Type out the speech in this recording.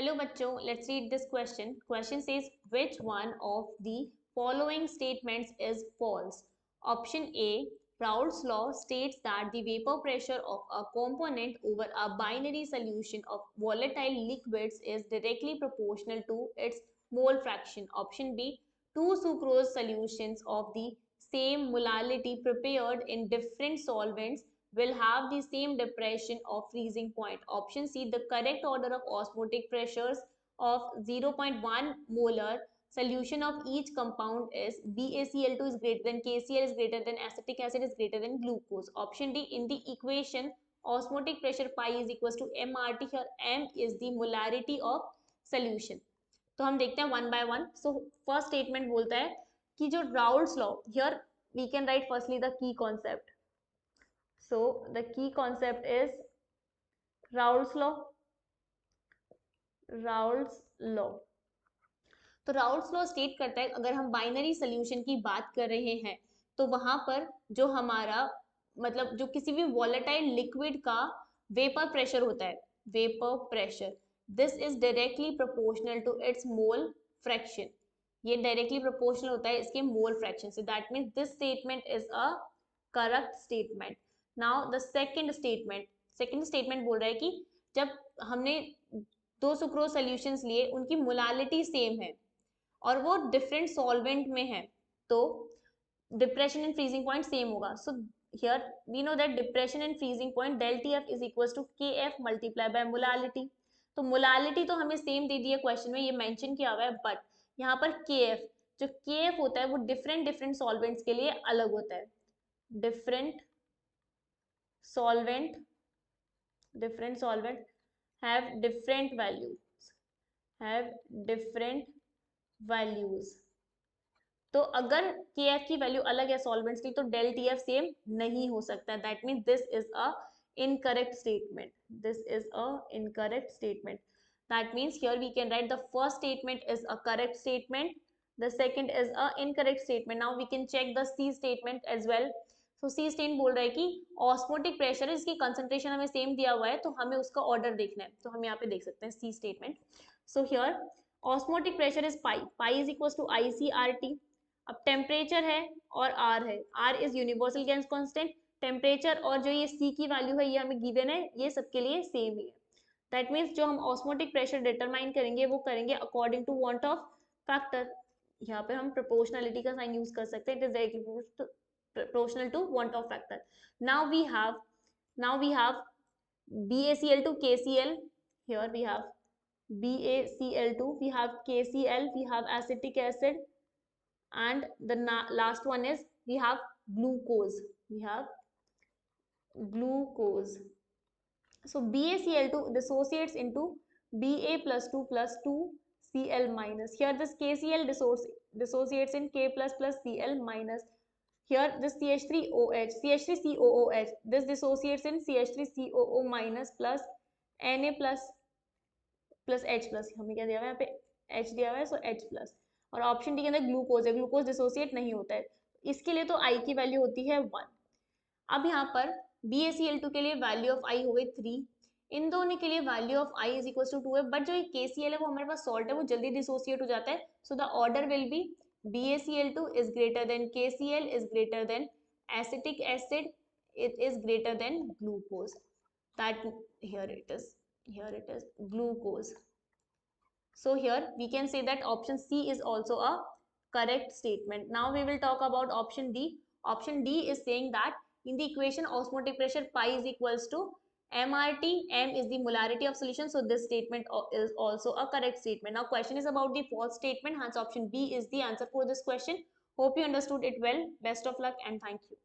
Hello bachcho, let's read this question. Question says which one of the following statements is false? Option A, Raoult's law states that the vapor pressure of a component over a binary solution of volatile liquids is directly proportional to its mole fraction. Option B, two sucrose solutions of the same molality prepared in different solvents will have the same depression of freezing point. Option C, the correct order of osmotic pressures of 0.1 molar solution of each compound is BaCl2 is greater than KCl is greater than acetic acid is greater than glucose. Option D, in the equation osmotic pressure pi is equals to mRT, here m is the molarity of solution. तो हम देखते हैं one by one. So first statement बोलता है कि जो Raoult's law, here we can write firstly the key concept. So the key concept is Raoult's law. Raoult's law. तो Raoult's law state करता है अगर हम बाइनरी सोल्यूशन की बात कर रहे हैं तो वहां पर जो हमारा मतलब जो किसी भी वॉलेटाइल लिक्विड का वेपर प्रेशर होता है, vapour pressure, this is directly proportional to its mole fraction. ये डायरेक्टली प्रोपोर्शनल होता है इसके मोल फ्रैक्शन से. That means this statement is a correct statement. Now the second statement बोल रहा है कि जब हमने दो सुक्रोज सॉल्यूशंस लिए, उनकी मोलालिटी सेम है और वो डिफरेंट सॉल्वेंट में है, तो depression and freezing point same होगा. So here we know that depression and freezing point del T F is equals to K F multiply by molality. तो मोलालिटी तो हमें सेम दे दी है क्वेश्चन में, ये मेंशन किया हुआ है, बट यहाँ पर के एफ, जो के एफ होता है वो डिफरेंट सॉल्वेंट्स के लिए अलग होता है. different solvent have different values. तो अगर KF की वैल्यू अलग है सॉल्वेंट्स की तो डेल TF सेम नहीं हो सकता. That mean this is a incorrect statement. That means here we can write the first statement is a correct statement, the second is a incorrect statement. Now we can check the C statement as well. तो सी stand बोल रहा है कि osmotic pressure है, इसकी concentration हमें same दिया हुआ है तो हमें उसका ऑर्डर देखना है. तो हम यहाँ पे देख सकते हैं C statement. So here osmotic pressure is pi is equal to ICRT. अब टेम्परेचर है और आर है, R is universal gas constant. Temperature और जो ये सी की वैल्यू है ये हमें गिवन है, ये सबके लिए सेम ही है. दैट मीन्स जो हम ऑस्मोटिक प्रेशर डिटरमाइन करेंगे वो करेंगे according to van't Hoff factor. यहाँ पे हम प्रोपोर्शनलिटी का साइन यूज कर सकते हैं. It is proportional to want of factor. Now we have BaCl2 KCl. Here we have BaCl2, we have KCl, we have acetic acid, and the last one is we have glucose. So BaCl2 dissociates into Ba plus 2 plus 2 Cl minus. Here this KCl dissociates in K plus plus Cl minus. Here this CH3COOH, this dissociates in CH3COO minus plus Na plus H plus. हमें क्या दिया हुआ है यहाँ पे H दिया हुआ है, सो H plus. और ऑप्शन डी के अंदर ग्लूकोज है, ग्लूकोज डिसोसिएट नहीं होता है, इसके लिए तो I की वैल्यू होती है 1. अब यहाँ पर BaCl2 के लिए वैल्यू ऑफ I हो गई 3, इन दोनों के लिए value of I is equal to 2 है, बट जो KCl है वो हमारे पास सॉल्ट है, वो जल्दी डिसोसिएट हो जाता है. So the order will be BaCl2 is greater than KCl is greater than acetic acid, it is greater than glucose. That here it is glucose. So here we can say that option C is also a correct statement. Now we will talk about option D. Option D is saying that in the equation osmotic pressure pi is equals to mRT, m is the molarity of solution, so this statement is also a correct statement. Now question is about the false statement, hence option B is the answer for this question. Hope you understood it well. Best of luck and thank you.